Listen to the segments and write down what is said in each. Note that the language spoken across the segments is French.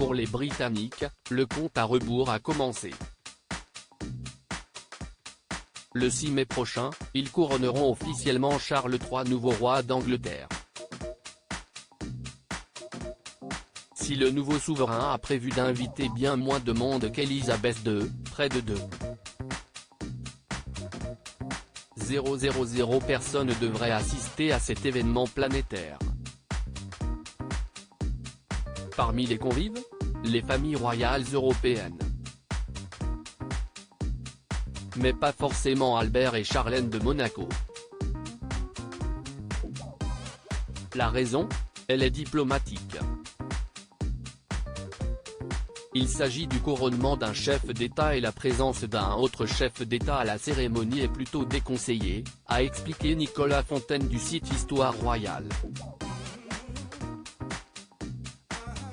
Pour les Britanniques, le compte à rebours a commencé. Le 6 mai prochain, ils couronneront officiellement Charles III nouveau roi d'Angleterre. Si le nouveau souverain a prévu d'inviter bien moins de monde qu'Elisabeth II, près de 2,000 personnes devraient assister à cet événement planétaire. Parmi les convives, les familles royales européennes. Mais pas forcément Albert et Charlène de Monaco. La raison ? Elle est diplomatique. Il s'agit du couronnement d'un chef d'État et la présence d'un autre chef d'État à la cérémonie est plutôt déconseillée, a expliqué Nicolas Fontaine du site Histoire Royale.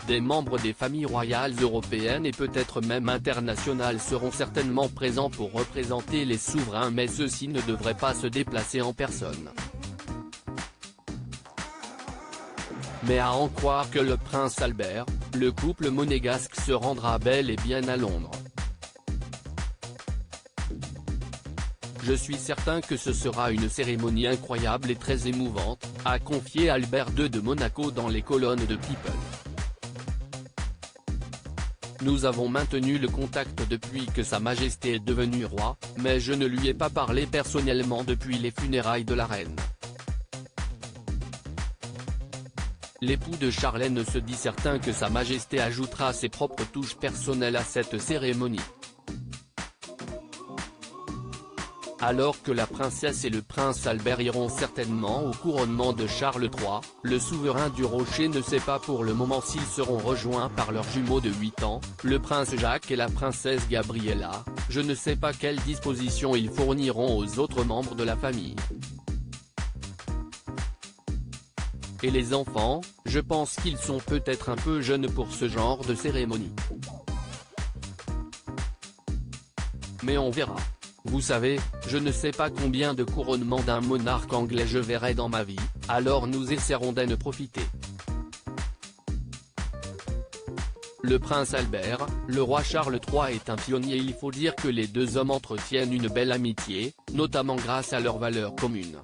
Des membres des familles royales européennes et peut-être même internationales seront certainement présents pour représenter les souverains, mais ceux-ci ne devraient pas se déplacer en personne. Mais à en croire que le prince Albert, le couple monégasque se rendra bel et bien à Londres. Je suis certain que ce sera une cérémonie incroyable et très émouvante, a confié Albert II de Monaco dans les colonnes de People. Nous avons maintenu le contact depuis que Sa Majesté est devenu roi, mais je ne lui ai pas parlé personnellement depuis les funérailles de la reine. L'époux de Charlène se dit certain que Sa Majesté ajoutera ses propres touches personnelles à cette cérémonie. Alors que la princesse et le prince Albert iront certainement au couronnement de Charles III, le souverain du Rocher ne sait pas pour le moment s'ils seront rejoints par leurs jumeaux de 8 ans, le prince Jacques et la princesse Gabriella. Je ne sais pas quelles dispositions ils fourniront aux autres membres de la famille. Et les enfants, je pense qu'ils sont peut-être un peu jeunes pour ce genre de cérémonie. Mais on verra. Vous savez, je ne sais pas combien de couronnements d'un monarque anglais je verrai dans ma vie, alors nous essaierons d'en profiter. Le prince Albert, le roi Charles III est un pionnier. Il faut dire que les deux hommes entretiennent une belle amitié, notamment grâce à leurs valeurs communes.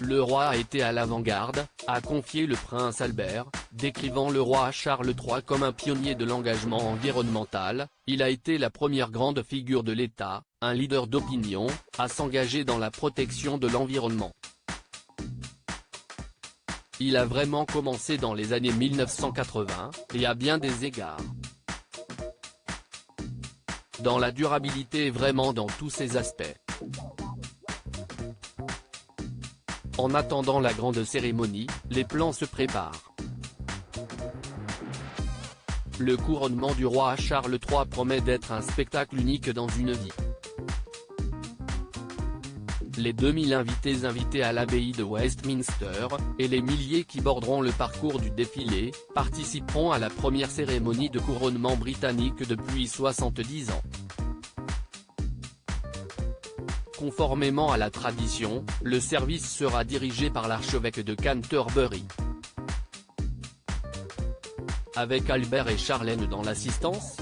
Le roi a été à l'avant-garde, a confié le prince Albert, décrivant le roi Charles III comme un pionnier de l'engagement environnemental. Il a été la première grande figure de l'État, un leader d'opinion, à s'engager dans la protection de l'environnement. Il a vraiment commencé dans les années 1980, et à bien des égards. Dans la durabilité et vraiment dans tous ses aspects. En attendant la grande cérémonie, les plans se préparent. Le couronnement du roi Charles III promet d'être un spectacle unique dans une vie. Les 2000 invités à l'abbaye de Westminster, et les milliers qui borderont le parcours du défilé, participeront à la première cérémonie de couronnement britannique depuis 70 ans. Conformément à la tradition, le service sera dirigé par l'archevêque de Canterbury. Avec Albert et Charlène dans l'assistance,